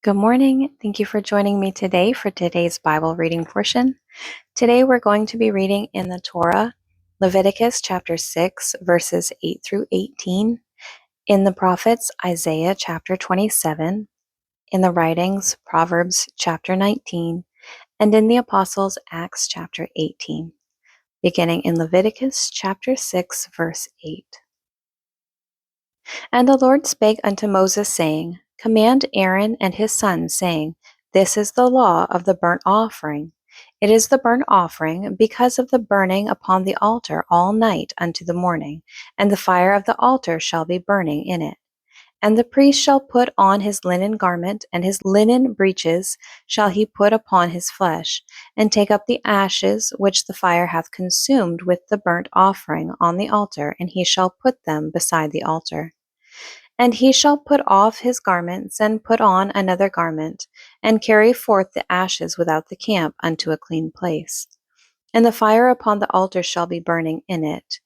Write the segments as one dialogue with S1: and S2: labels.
S1: Good morning. Thank you for joining me today for today's Bible reading portion. Today we're going to be reading in the Torah, Leviticus chapter 6, verses 8 through 18, in the prophets, Isaiah chapter 27, in the writings, Proverbs chapter 19, and in the apostles, Acts chapter 18, beginning in Leviticus chapter 6, verse 8. And the Lord spake unto Moses, saying, Command Aaron and his sons, saying, This is the law of the burnt offering. It is the burnt offering because of the burning upon the altar all night unto the morning, and the fire of the altar shall be burning in it. And the priest shall put on his linen garment, and his linen breeches shall he put upon his flesh, and take up the ashes which the fire hath consumed with the burnt offering on the altar, and he shall put them beside the altar. And he shall put off his garments, and put on another garment, and carry forth the ashes without the camp unto a clean place. And the fire upon the altar shall be burning in it.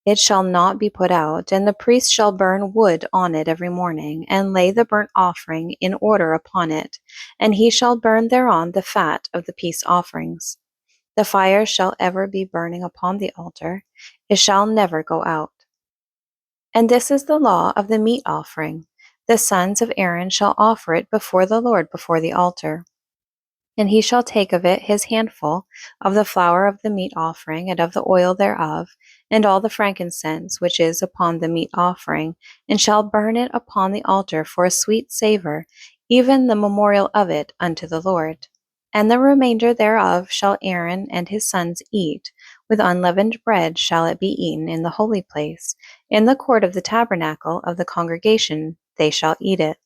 S1: It shall not be put out, and the priest shall burn wood on it every morning, and lay the burnt offering in order upon it, and he shall burn thereon the fat of the peace offerings. The fire shall ever be burning upon the altar, it shall never go out. And this is the law of the meat offering. The sons of Aaron shall offer it before the Lord before the altar. And he shall take of it his handful of the flour of the meat offering, and of the oil thereof, and all the frankincense which is upon the meat offering, and shall burn it upon the altar for a sweet savour, even the memorial of it unto the Lord. And the remainder thereof shall Aaron and his sons eat. With unleavened bread shall it be eaten in the holy place. In the court of the tabernacle of the congregation they shall eat it.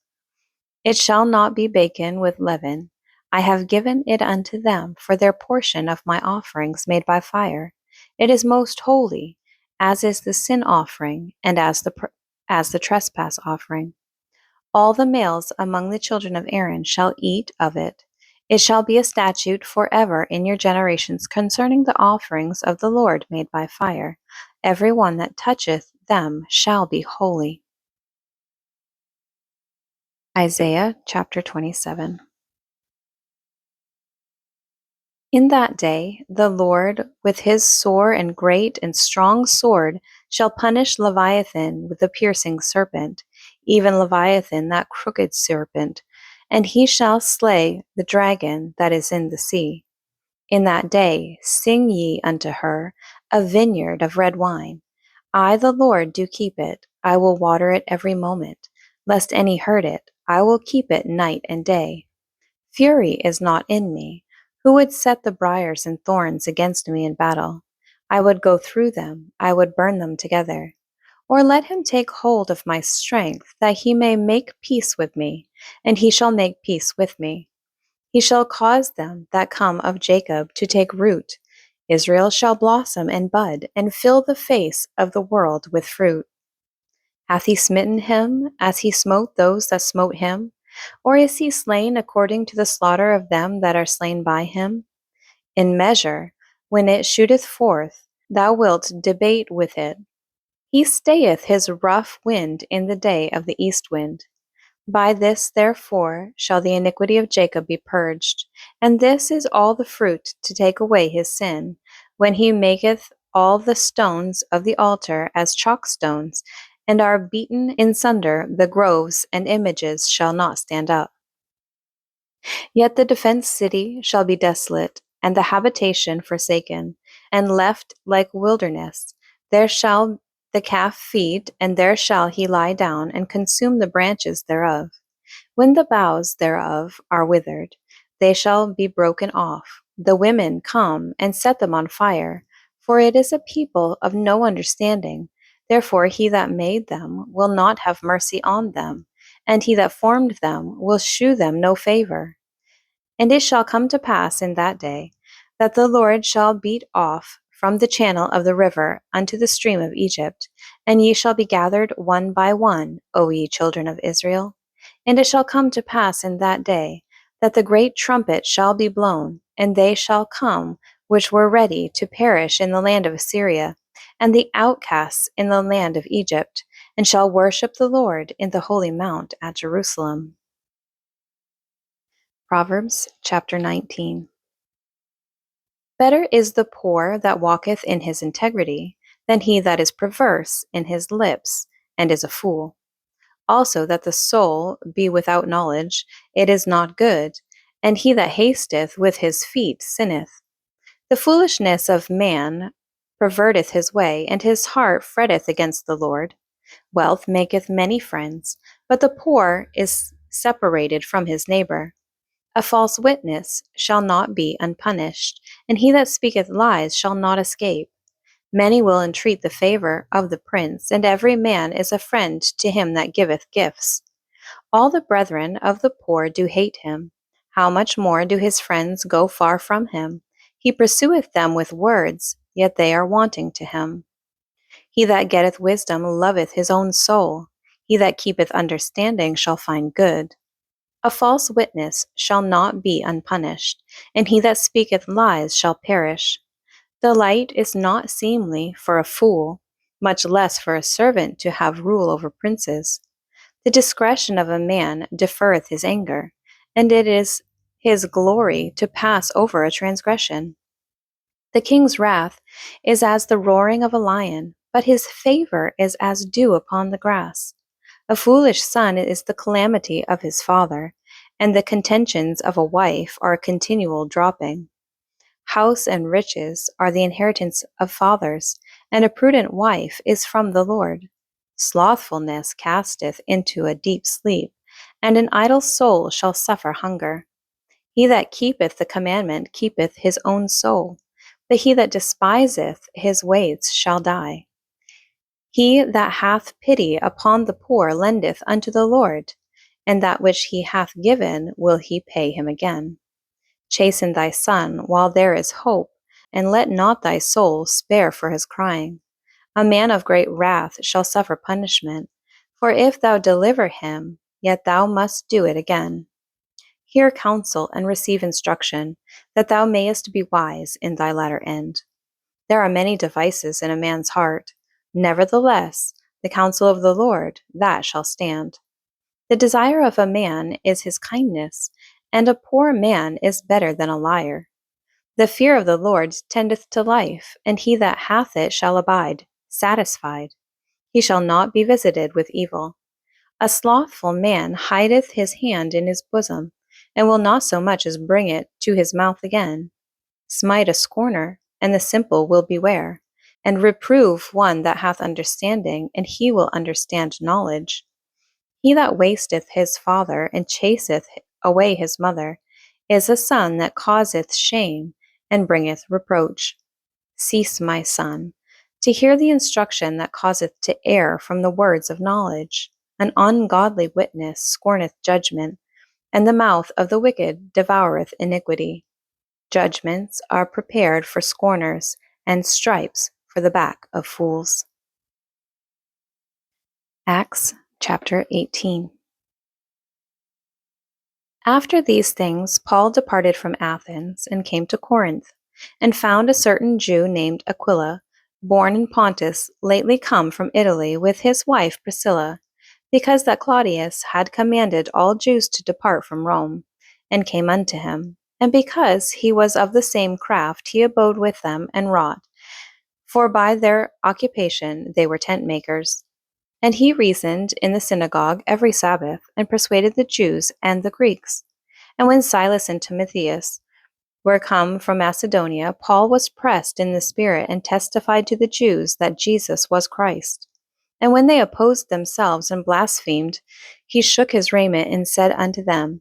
S1: It shall not be baken with leaven. I have given it unto them for their portion of my offerings made by fire. It is most holy, as is the sin offering, and as the trespass offering. All the males among the children of Aaron shall eat of it. It shall be a statute forever in your generations concerning the offerings of the Lord made by fire. Every one that toucheth them shall be holy. Isaiah chapter 27. In that day the Lord with his sore and great and strong sword shall punish Leviathan with the piercing serpent, even Leviathan that crooked serpent, and he shall slay the dragon that is in the sea. In that day sing ye unto her a vineyard of red wine. I the Lord do keep it, I will water it every moment, lest any hurt it, I will keep it night and day. Fury is not in me. Who would set the briars and thorns against me in battle? I would go through them, I would burn them together. Or let him take hold of my strength, that he may make peace with me, and he shall make peace with me. He shall cause them that come of Jacob to take root. Israel shall blossom and bud, and fill the face of the world with fruit. Hath he smitten him as he smote those that smote him? Or is he slain according to the slaughter of them that are slain by him? In measure, when it shooteth forth, thou wilt debate with it. He stayeth his rough wind in the day of the east wind. By this, therefore, shall the iniquity of Jacob be purged, and this is all the fruit to take away his sin, when he maketh all the stones of the altar as chalk stones, and are beaten in sunder, the groves and images shall not stand up. Yet the defenced city shall be desolate, and the habitation forsaken, and left like wilderness. There shall the calf feed, and there shall he lie down, and consume the branches thereof. When the boughs thereof are withered, they shall be broken off. The women come and set them on fire, for it is a people of no understanding. Therefore he that made them will not have mercy on them, and he that formed them will shew them no favor. And it shall come to pass in that day, that the Lord shall beat off from the channel of the river unto the stream of Egypt, and ye shall be gathered one by one, O ye children of Israel. And it shall come to pass in that day, that the great trumpet shall be blown, and they shall come which were ready to perish in the land of Assyria, and the outcasts in the land of Egypt, and shall worship the Lord in the holy mount at Jerusalem. Proverbs chapter 19. Better is the poor that walketh in his integrity than he that is perverse in his lips and is a fool. Also that the soul be without knowledge, it is not good, and he that hasteth with his feet sinneth. The foolishness of man perverteth his way, and his heart fretteth against the Lord. Wealth maketh many friends, but the poor is separated from his neighbor. A false witness shall not be unpunished, and he that speaketh lies shall not escape. Many will entreat the favor of the prince, and every man is a friend to him that giveth gifts. All the brethren of the poor do hate him. How much more do his friends go far from him? He pursueth them with words, yet they are wanting to him. He that getteth wisdom loveth his own soul. He that keepeth understanding shall find good. A false witness shall not be unpunished, and he that speaketh lies shall perish. Delight is not seemly for a fool, much less for a servant to have rule over princes. The discretion of a man deferreth his anger, and it is his glory to pass over a transgression. The king's wrath is as the roaring of a lion, but his favor is as dew upon the grass. A foolish son is the calamity of his father, and the contentions of a wife are a continual dropping. House and riches are the inheritance of fathers, and a prudent wife is from the Lord. Slothfulness casteth into a deep sleep, and an idle soul shall suffer hunger. He that keepeth the commandment keepeth his own soul, but he that despiseth his ways shall die. He that hath pity upon the poor lendeth unto the Lord, and that which he hath given will he pay him again. Chasten thy son while there is hope, and let not thy soul spare for his crying. A man of great wrath shall suffer punishment, for if thou deliver him, yet thou must do it again. Hear counsel and receive instruction, that thou mayest be wise in thy latter end. There are many devices in a man's heart. Nevertheless, the counsel of the Lord, that shall stand. The desire of a man is his kindness, and a poor man is better than a liar. The fear of the Lord tendeth to life, and he that hath it shall abide, satisfied. He shall not be visited with evil. A slothful man hideth his hand in his bosom, and will not so much as bring it to his mouth again. Smite a scorner, and the simple will beware, and reprove one that hath understanding, and he will understand knowledge. He that wasteth his father, and chaseth away his mother, is a son that causeth shame, and bringeth reproach. Cease, my son, to hear the instruction that causeth to err from the words of knowledge. An ungodly witness scorneth judgment, and the mouth of the wicked devoureth iniquity. Judgments are prepared for scorners, and stripes for the back of fools. Acts chapter 18. After these things, Paul departed from Athens and came to Corinth, and found a certain Jew named Aquila, born in Pontus, lately come from Italy with his wife Priscilla, because that Claudius had commanded all Jews to depart from Rome, and came unto him. And because he was of the same craft, he abode with them and wrought, for by their occupation they were tent makers. And he reasoned in the synagogue every Sabbath, and persuaded the Jews and the Greeks. And when Silas and Timotheus were come from Macedonia, Paul was pressed in the Spirit, and testified to the Jews that Jesus was Christ. And when they opposed themselves and blasphemed, he shook his raiment, and said unto them,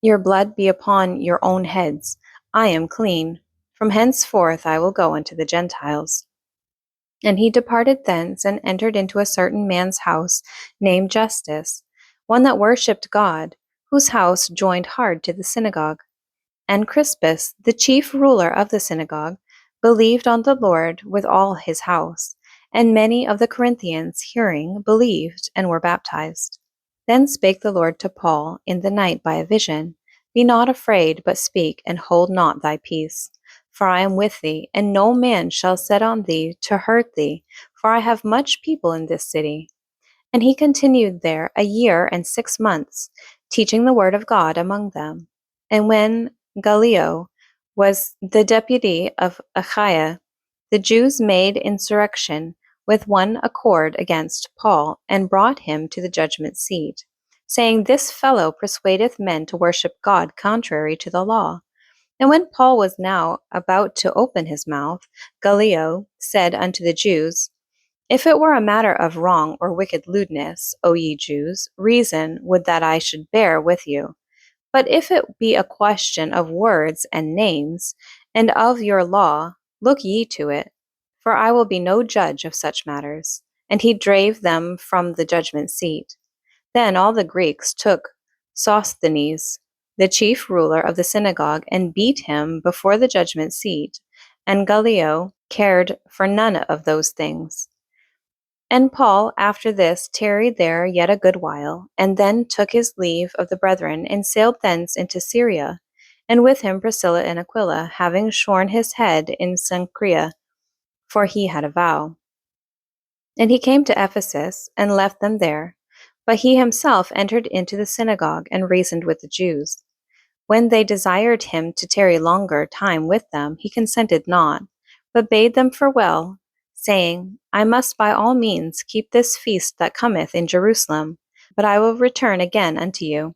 S1: Your blood be upon your own heads. I am clean. From henceforth I will go unto the Gentiles. And he departed thence, and entered into a certain man's house, named Justus, one that worshipped God, whose house joined hard to the synagogue. And Crispus, the chief ruler of the synagogue, believed on the Lord with all his house, and many of the Corinthians, hearing, believed, and were baptized. Then spake the Lord to Paul in the night by a vision, Be not afraid, but speak, and hold not thy peace. For I am with thee, and no man shall set on thee to hurt thee, for I have much people in this city. And he continued there 1 year and 6 months, teaching the word of God among them. And when Gallio was the deputy of Achaia, the Jews made insurrection with one accord against Paul, and brought him to the judgment seat, saying, This fellow persuadeth men to worship God contrary to the law. And when Paul was now about to open his mouth, Gallio said unto the Jews, If it were a matter of wrong or wicked lewdness, O ye Jews, reason would that I should bear with you. But if it be a question of words and names, and of your law, look ye to it, for I will be no judge of such matters. And he drave them from the judgment seat. Then all the Greeks took Sosthenes, the chief ruler of the synagogue, and beat him before the judgment seat. And Gallio cared for none of those things. And Paul after this tarried there yet a good while, and then took his leave of the brethren, and sailed thence into Syria, and with him Priscilla and Aquila, having shorn his head in Cenchrea, for he had a vow. And he came to Ephesus, and left them there. But he himself entered into the synagogue, and reasoned with the Jews. When they desired him to tarry longer time with them, he consented not, but bade them farewell, saying, I must by all means keep this feast that cometh in Jerusalem, but I will return again unto you,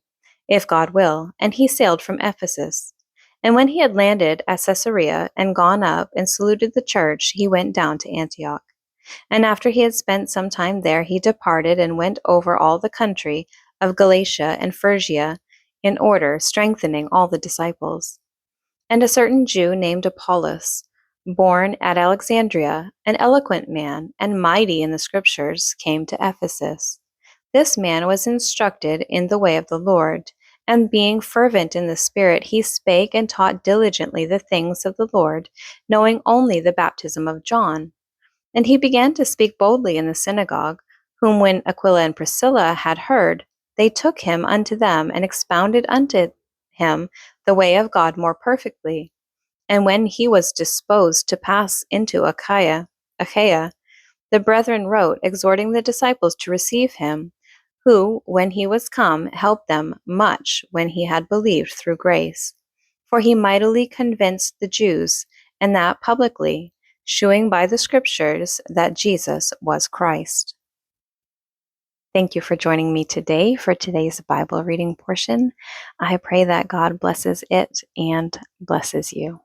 S1: if God will. And he sailed from Ephesus. And when he had landed at Caesarea, and gone up and saluted the church, he went down to Antioch. And after he had spent some time there, he departed and went over all the country of Galatia and Phrygia, in order, strengthening all the disciples. And a certain Jew named Apollos, born at Alexandria, an eloquent man, and mighty in the Scriptures, came to Ephesus. This man was instructed in the way of the Lord, and being fervent in the Spirit, he spake and taught diligently the things of the Lord, knowing only the baptism of John. And he began to speak boldly in the synagogue, whom when Aquila and Priscilla had heard, they took him unto them, and expounded unto him the way of God more perfectly. And when he was disposed to pass into Achaia, the brethren wrote, exhorting the disciples to receive him, who, when he was come, helped them much when he had believed through grace. For he mightily convinced the Jews, and that publicly, shewing by the Scriptures that Jesus was Christ. Thank you for joining me today for today's Bible reading portion. I pray that God blesses it and blesses you.